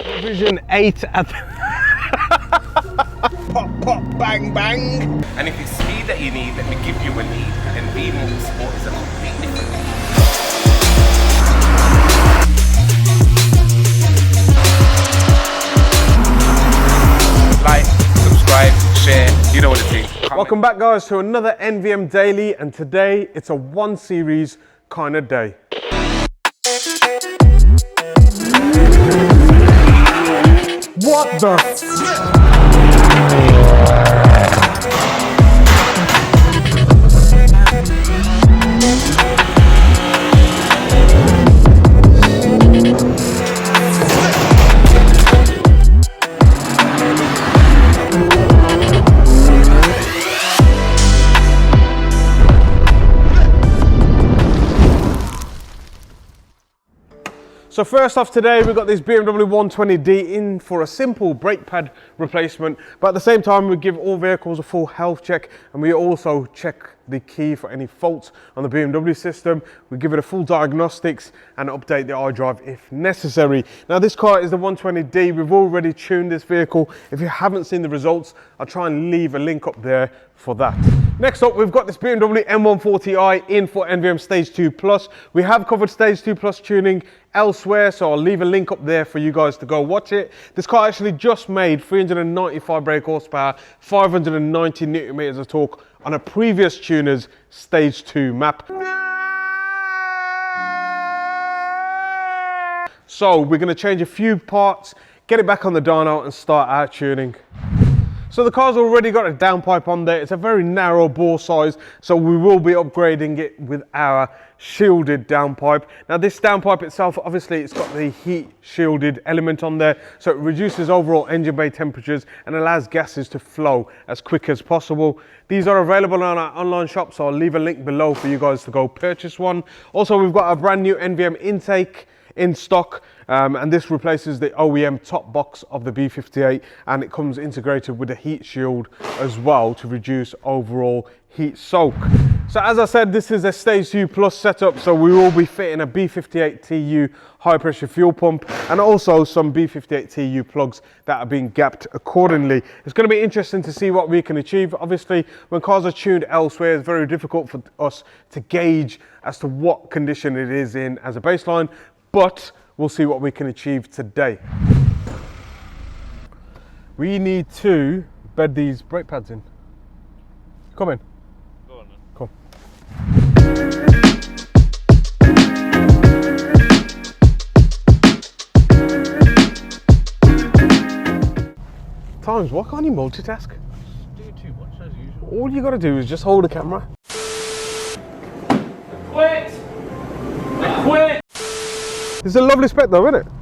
Vision 8 at Pop, pop, bang, bang. And if it's speed that you need, let me give you a lead. Nvme Motorsport is a complete different lead. Like, subscribe, share, you know what it is. Welcome back, guys, to another Nvme Daily, and today it's a one series kind of day. What the? So first off today, we've got this BMW 120D in for a simple brake pad replacement, but at the same time we give all vehicles a full health check, and we also check the key for any faults on the BMW system. We give it a full diagnostics and update the iDrive if necessary. Now this car is the 120D. We've already tuned this vehicle. If you haven't seen the results, I'll try and leave a link up there for that. Next up, we've got this BMW M140i in for Nvme Stage 2 Plus. We have covered Stage 2 Plus tuning elsewhere, so I'll leave a link up there for you guys to go watch it. This car actually just made 395 brake horsepower, 590 Newton meters of torque on a previous tuner's Stage 2 map. So we're going to change a few parts, get it back on the dyno and start our tuning. So the car's already got a downpipe on there. It's a very narrow bore size, so we will be upgrading it with our shielded downpipe. Now this downpipe itself, obviously it's got the heat shielded element on there, so it reduces overall engine bay temperatures and allows gases to flow as quick as possible. These are available on our online shop, so I'll leave a link below for you guys to go purchase one. Also, we've got a brand new Nvme Intake in stock, and this replaces the OEM top box of the B58, and it comes integrated with a heat shield as well to reduce overall heat soak. So as I said, this is a Stage 2 Plus setup, so we will be fitting a B58 TU high pressure fuel pump and also some B58 TU plugs that are being gapped accordingly. It's going to be interesting to see what we can achieve. Obviously, when cars are tuned elsewhere, it's very difficult for us to gauge as to what condition it is in as a baseline, but we'll see what we can achieve today. We need to bed these brake pads in. Come in. Go on then. Come. Times, why can't you multitask? Do too much as usual. All you gotta do is just hold the camera. Quit! I quit! It's a lovely spec though, isn't it?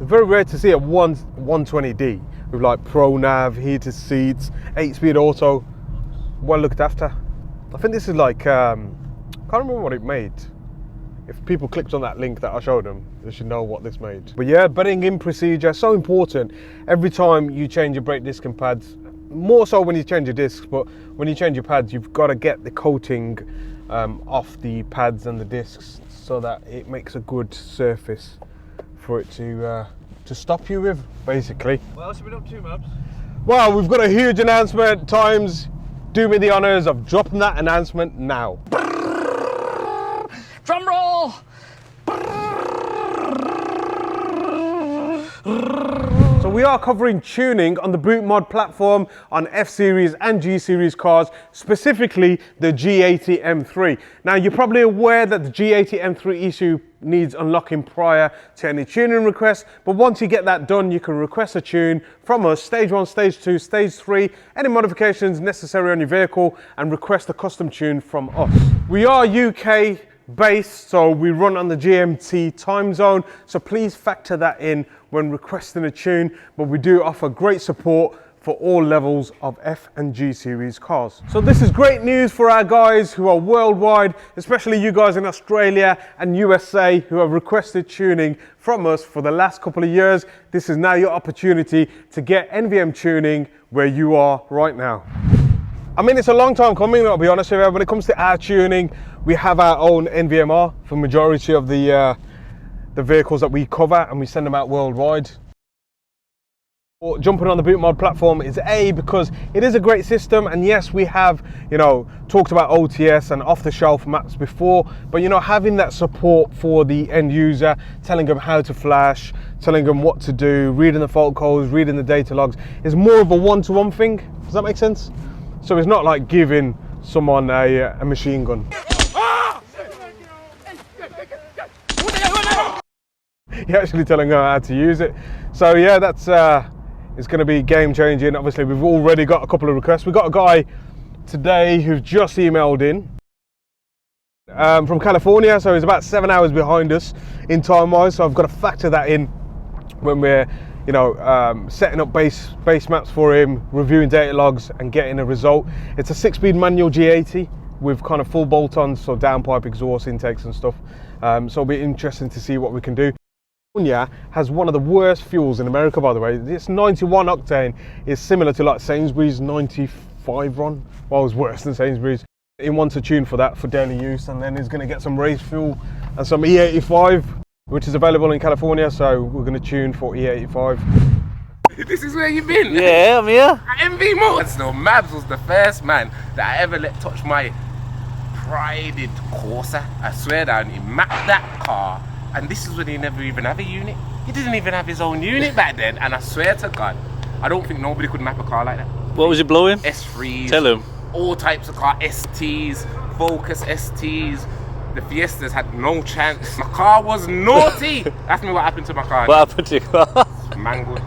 It's very rare to see a 120D with like pro nav, heated seats, 8-speed auto, well looked after. I think this is like, can't remember what it made. If people clicked on that link that I showed them, they should know what this made. But yeah, bedding in procedure, so important. Every time you change your brake disc and pads, more so when you change your discs, but when you change your pads, you've got to get the coating off the pads and the discs so that it makes a good surface for it to stop you with, basically. What else have we been up to, Mabs? Well, we've got a huge announcement. Times, do me the honours of dropping that announcement now. Drum roll! So we are covering tuning on the Boot Mod platform on F-Series and G-Series cars, specifically the G80 M3. Now you're probably aware that the G80 M3 issue needs unlocking prior to any tuning requests, but once you get that done, you can request a tune from us, Stage 1, Stage 2, Stage 3, any modifications necessary on your vehicle, and request a custom tune from us. We are UK based, so we run on the GMT time zone, so please factor that in when requesting a tune, but we do offer great support for all levels of F and G series cars. So this is great news for our guys who are worldwide, especially you guys in Australia and USA who have requested tuning from us for the last couple of years. This is now your opportunity to get Nvme tuning where you are right now. I mean, it's a long time coming, I'll be honest with you. When it comes to our tuning, we have our own NVMR for majority of the vehicles that we cover, and we send them out worldwide. Jumping on the boot mod platform is because it is a great system, and yes, we have, you know, talked about OTS and off-the-shelf maps before, but you know, having that support for the end user, telling them how to flash, telling them what to do, reading the fault codes, reading the data logs, is more of a one-to-one thing. Does that make sense? So it's not like giving someone a machine gun. You're actually telling them how to use it. So yeah, that's it's going to be game changing. Obviously, we've already got a couple of requests. We've got a guy today who's just emailed in from California, so he's about 7 hours behind us in time wise. So I've got to factor that in when we're, you know, setting up base maps for him, reviewing data logs and getting a result. It's a 6-speed manual G80 with kind of full bolt-ons, so downpipe exhaust intakes and stuff. So it'll be interesting to see what we can do. California has one of the worst fuels in America, by the way. This 91 octane is similar to like Sainsbury's 95 RON. Well, it was worse than Sainsbury's. He wants a tune for that for daily use, and then he's going to get some race fuel and some E85, which is available in California. So we're going to tune for E85. This is where you've been? Yeah, I'm here. At Nvme Motors. So Mabs was the first man that I ever let touch my prided Corsa. I swear down, he mapped that car. And this is when he never even had a unit. He didn't even have his own unit back then. And I swear to God, I don't think nobody could map a car like that. What was he blowing? S3s. Tell him. All types of car, STs, Focus STs. The Fiestas had no chance. My car was naughty. Ask me what happened to my car. What happened to your car? Mangled.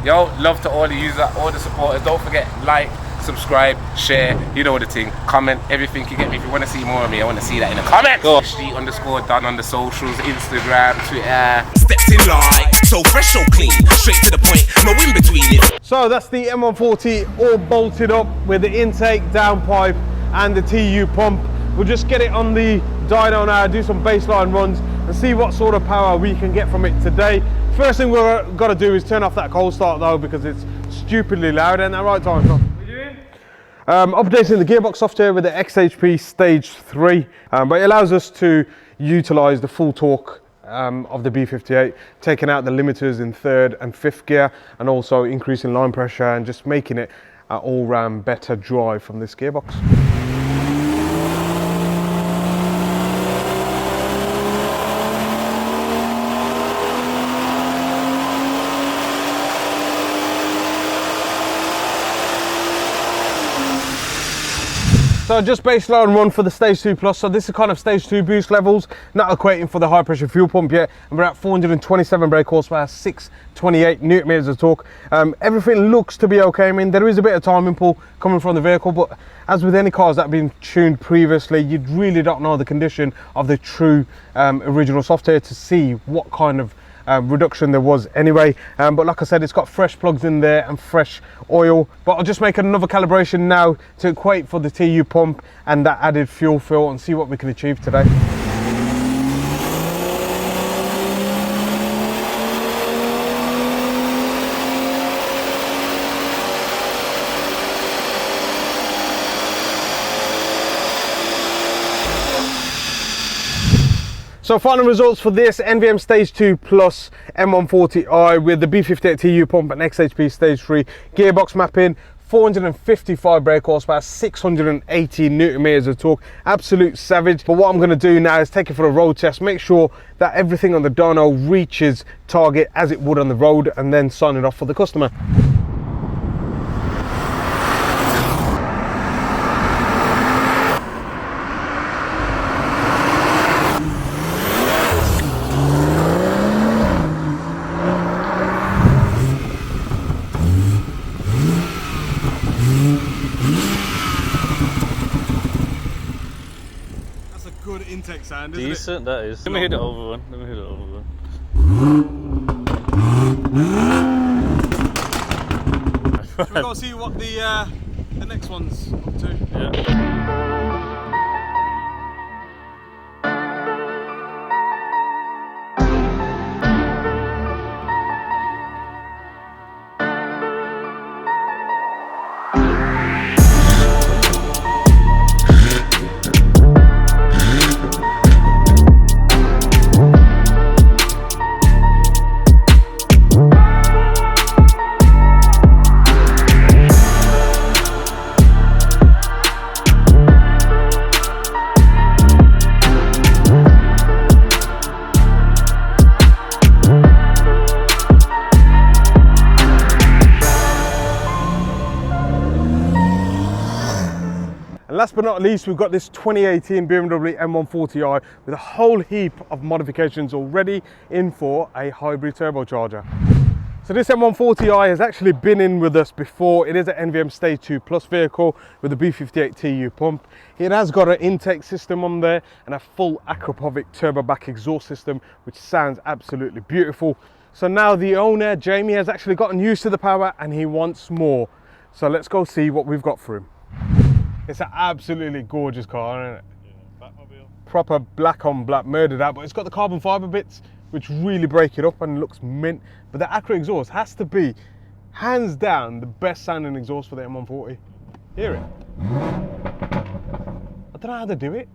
Yo, love to all the users, all the supporters. Don't forget, like, subscribe, share, you know the thing, comment, everything you get me. If you want to see more of me, I want to see that in the comments. Go. _done on the socials, Instagram, Twitter. Steps in line, so fresh, so clean, straight to the point, no in between it. So that's the M140 all bolted up with the intake, downpipe and the TU pump. We'll just get it on the dyno now, do some baseline runs and see what sort of power we can get from it today. First thing we've got to do is turn off that cold start though, because it's stupidly loud. And that right time, Tom? Updating the gearbox software with the XHP Stage 3, but it allows us to utilize the full torque of the B58, taking out the limiters in 3rd and 5th gear, and also increasing line pressure and just making it an all-round better drive from this gearbox. So just baseline run for the Stage 2 Plus. So this is kind of Stage 2 boost levels, not equating for the high pressure fuel pump yet. And we're at 427 brake horsepower, 628 Newton meters of torque. Everything looks to be okay. I mean, there is a bit of timing pull coming from the vehicle, but as with any cars that have been tuned previously, you really don't know the condition of the true original software to see what kind of reduction there was anyway, but like I said, it's got fresh plugs in there and fresh oil. But I'll just make another calibration now to equate for the TU pump and that added fuel fill and see what we can achieve today. So final results for this Nvme Stage 2 Plus M140i with the B58 TU pump and XHP Stage 3 gearbox mapping, 455 brake horsepower, 680 Newton meters of torque, absolute savage. But what I'm going to do now is take it for a road test, make sure that everything on the dyno reaches target as it would on the road, and then sign it off for the customer. Good intake sound, isn't Decent, that is. Let me hit it over one. Let me hit it over one. Should we go see what the next one's up to? Yeah. And last but not least, we've got this 2018 BMW M140i with a whole heap of modifications already in for a hybrid turbocharger. So this M140i has actually been in with us before. It is an Nvme Stage 2 Plus vehicle with a B58 TU pump. It has got an intake system on there and a full Acropovic turbo back exhaust system, which sounds absolutely beautiful. So now the owner, Jamie, has actually gotten used to the power and he wants more. So let's go see what we've got for him. It's an absolutely gorgeous car, isn't it? Yeah, Batmobile. Proper black on black, murdered out, but it's got the carbon fibre bits which really break it up and looks mint. But the Acro exhaust has to be, hands down, the best sounding exhaust for the M140. Hear it? I don't know how they do it.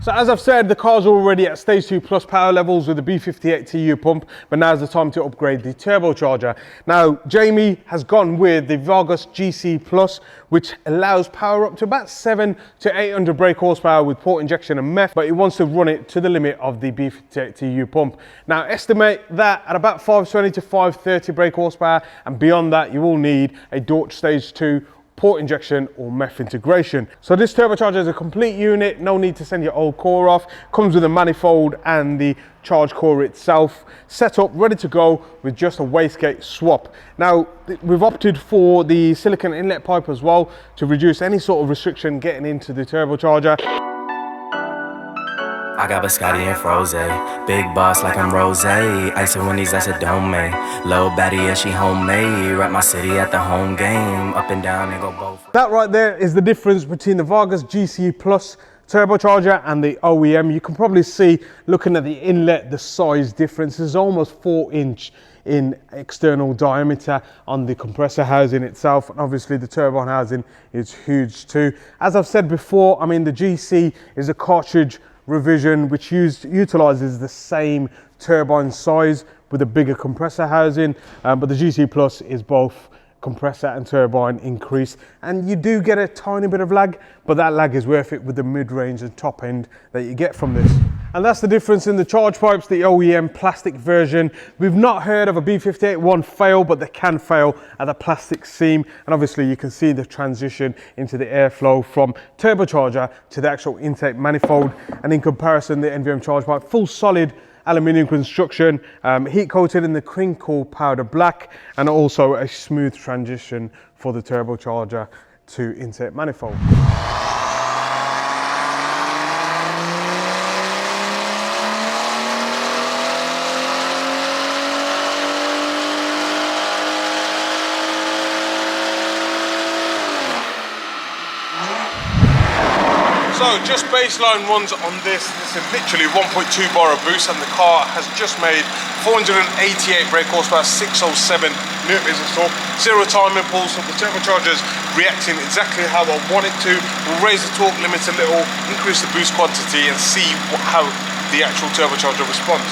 So as I've said, the car's already at Stage 2 Plus power levels with the B58 TU pump, but now's the time to upgrade the turbocharger. Now, Jamie has gone with the Vargast GC Plus, which allows power up to about 700 to 800 brake horsepower with port injection and MEF, but he wants to run it to the limit of the B58 TU pump. Now, estimate that at about 520 to 530 brake horsepower, and beyond that, you will need a Dodge Stage 2 port injection or MEF integration. So this turbocharger is a complete unit, no need to send your old core off, comes with a manifold and the charge core itself, set up, ready to go with just a wastegate swap. Now, we've opted for the silicone inlet pipe as well to reduce any sort of restriction getting into the turbocharger. I got biscotti and froze, big boss like I'm rose. Ice and Wendy's, that's a domain. Low baddie, yeah, she homemade. Rep my city at the home game. Up and down and go both. That right there is the difference between the Vargast GC Plus turbocharger and the OEM. You can probably see, looking at the inlet, the size difference is almost 4" in external diameter on the compressor housing itself, and obviously the turbine housing is huge too. As I've said before, I mean, the GC is a cartridge revision which utilizes the same turbine size with a bigger compressor housing, but the GC Plus is both compressor and turbine increase, and you do get a tiny bit of lag, but that lag is worth it with the mid-range and top end that you get from this. And that's the difference in the charge pipes, the OEM plastic version. We've not heard of a B58 one fail, but they can fail at the plastic seam. And obviously you can see the transition into the airflow from turbocharger to the actual intake manifold. And in comparison, the Nvme charge pipe, full solid aluminium construction, heat coated in the crinkle powder black, and also a smooth transition for the turbocharger to intake manifold. So just baseline runs on this. This is literally 1.2 bar of boost, and the car has just made 488 brake horsepower, 607 Nm of torque, 0 time impulse. So the turbocharger's reacting exactly how I want it to. We'll raise the torque limit a little, increase the boost quantity, and see how the actual turbocharger responds.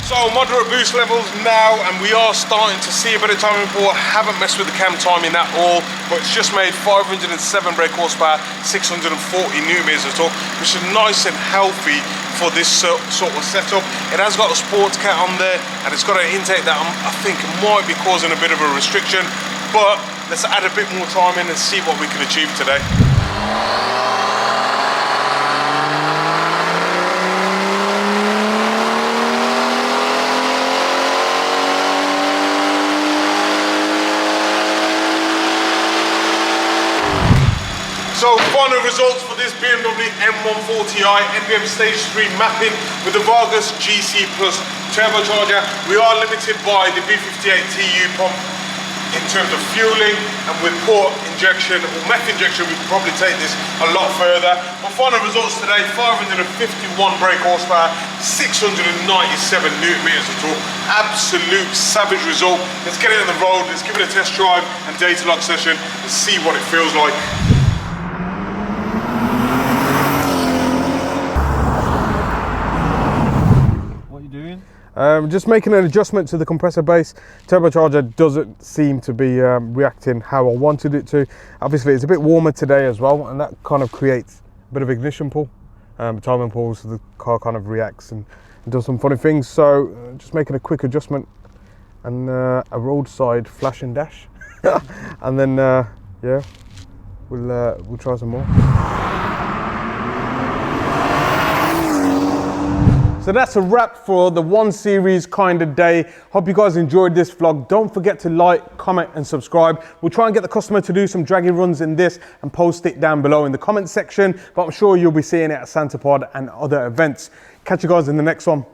So moderate boost levels now, and we are starting to see a bit of timing pull. I haven't messed with the cam timing at all, but it's just made 507 brake horsepower, 640 Nm of torque, which is nice and healthy for this sort of setup. It has got a sports cat on there, and it's got an intake that I think might be causing a bit of a restriction, but let's add a bit more time in and see what we can achieve today. So final results for this BMW M140i Nvme Stage 3 mapping with the Vargast GC Plus turbocharger. We are limited by the B58 TU pump in terms of fueling, and with port injection or MEF injection we can probably take this a lot further. But final results today, 551 brake horsepower, 697 Nm of torque. Absolute savage result. Let's get it on the road, let's give it a test drive and data log session and see what it feels like. Just making an adjustment to the compressor base. Turbocharger doesn't seem to be reacting how I wanted it to. Obviously it's a bit warmer today as well, and that kind of creates a bit of ignition pull, timing pull, so the car kind of reacts and does some funny things. So just making a quick adjustment and a roadside flash and dash, and then yeah, we'll try some more. So that's a wrap for the 1 series kind of day. Hope you guys enjoyed this vlog. Don't forget to like, comment and subscribe. We'll try and get the customer to do some draggy runs in this and post it down below in the comment section, but I'm sure you'll be seeing it at Santa Pod and other events. Catch you guys in the next one.